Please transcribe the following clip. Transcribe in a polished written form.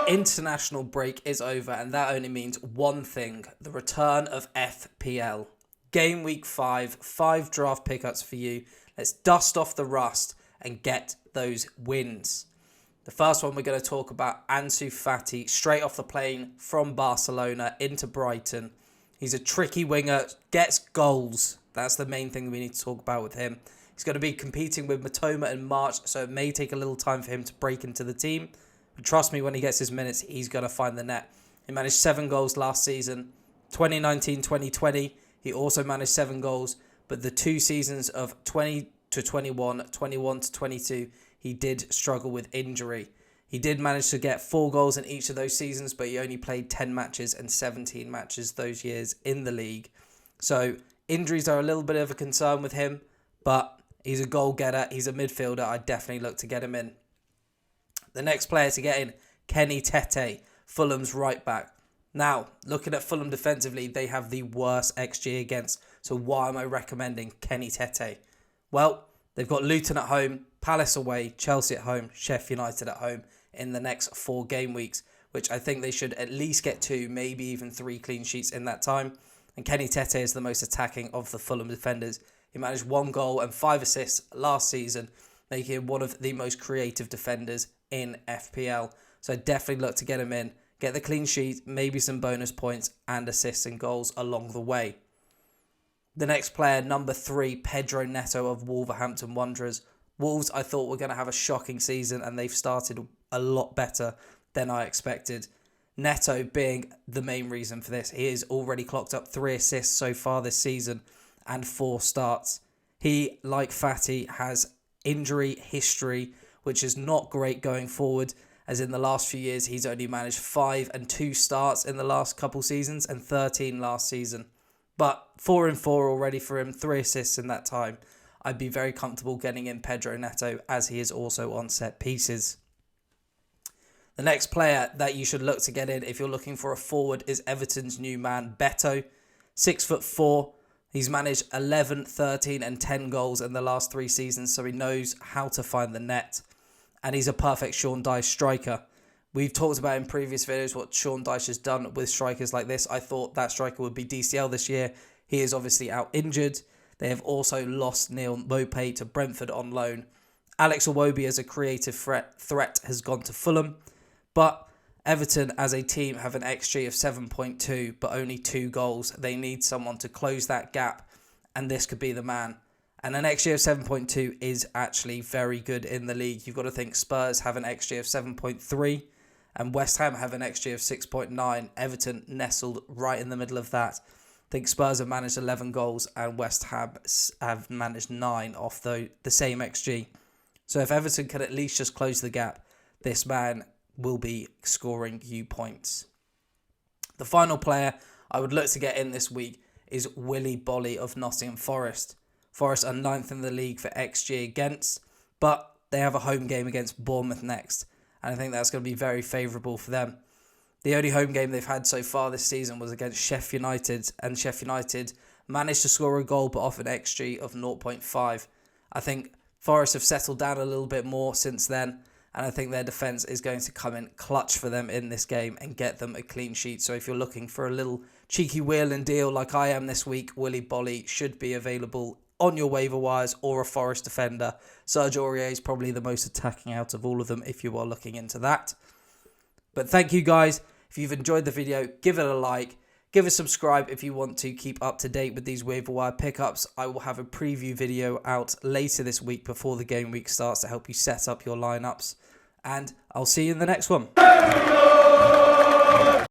International break is over, and that only means one thing: the return of FPL. Game week 5 draft pickups for you. Let's dust off the rust and get those wins. The first one we're going to talk about, Ansu Fati, straight off the plane from Barcelona into Brighton. He's a tricky winger, gets goals. That's the main thing we need to talk about with him. He's going to be competing with Matoma in March, so it may take a little time for him to break into the team. But trust me, when he gets his minutes, he's going to find the net. He managed 7 goals last season. 2019-2020, he also managed 7 goals. But the 2 seasons of 20 to 21, 21 to 22, he did struggle with injury. He did manage to get 4 goals in each of those seasons, but he only played 10 matches and 17 matches those years in the league. So injuries are a little bit of a concern with him, but he's a goal getter. He's a midfielder. I'd definitely look to get him in. The next player to get in, Kenny Tete, Fulham's right back. Now, looking at Fulham defensively, they have the worst XG against. So why am I recommending Kenny Tete? Well, they've got Luton at home, Palace away, Chelsea at home, Sheffield United at home in the next 4 game weeks, which I think they should at least get 2, maybe even 3 clean sheets in that time. And Kenny Tete is the most attacking of the Fulham defenders. He managed 1 goal and 5 assists last season, making him one of the most creative defenders in FPL. So I definitely look to get him in, get the clean sheet, maybe some bonus points and assists and goals along the way. The next player, number 3, Pedro Neto of Wolverhampton Wanderers. Wolves, I thought, were going to have a shocking season, and they've started a lot better than I expected. Neto being the main reason for this. He has already clocked up 3 assists so far this season and 4 starts. He, like Fati, has injury history, which is not great going forward, as in the last few years he's only managed 5 and 2 starts in the last couple seasons and 13 last season. But 4 and 4 already for him, 3 assists in that time. I'd be very comfortable getting in Pedro Neto, as he is also on set pieces. The next player that you should look to get in if you're looking for a forward is Everton's new man, Beto. 6'4". He's managed 11, 13 and 10 goals in the last 3 seasons, so he knows how to find the net. And he's a perfect Sean Dyche striker. We've talked about in previous videos what Sean Dyche has done with strikers like this. I thought that striker would be DCL this year. He is obviously out injured. They have also lost Neil Maupay to Brentford on loan. Alex Iwobi as a creative threat has gone to Fulham. But Everton as a team have an XG of 7.2, but only 2 goals. They need someone to close that gap, and this could be the man. And an XG of 7.2 is actually very good in the league. You've got to think Spurs have an XG of 7.3, and West Ham have an XG of 6.9. Everton nestled right in the middle of that. I think Spurs have managed 11 goals, and West Ham have managed 9 off the same XG. So if Everton can at least just close the gap, this man will be scoring you points. The final player I would look to get in this week is Bolly of Nottingham Forest. Forest are 9th in the league for XG against, but they have a home game against Bournemouth next, and I think that's going to be very favourable for them. The only home game they've had so far this season was against Sheffield United, and Sheffield United managed to score a goal but off an XG of 0.5. I think Forest have settled down a little bit more since then, and I think their defence is going to come in clutch for them in this game and get them a clean sheet. So if you're looking for a little cheeky wheel and deal like I am this week, Bolly should be available on your waiver wires, or a Forest defender. Serge Aurier is probably the most attacking out of all of them if you are looking into that. But thank you guys. If you've enjoyed the video, give it a like. Give a subscribe if you want to keep up to date with these waiver wire pickups. I will have a preview video out later this week before the game week starts to help you set up your lineups. And I'll see you in the next one.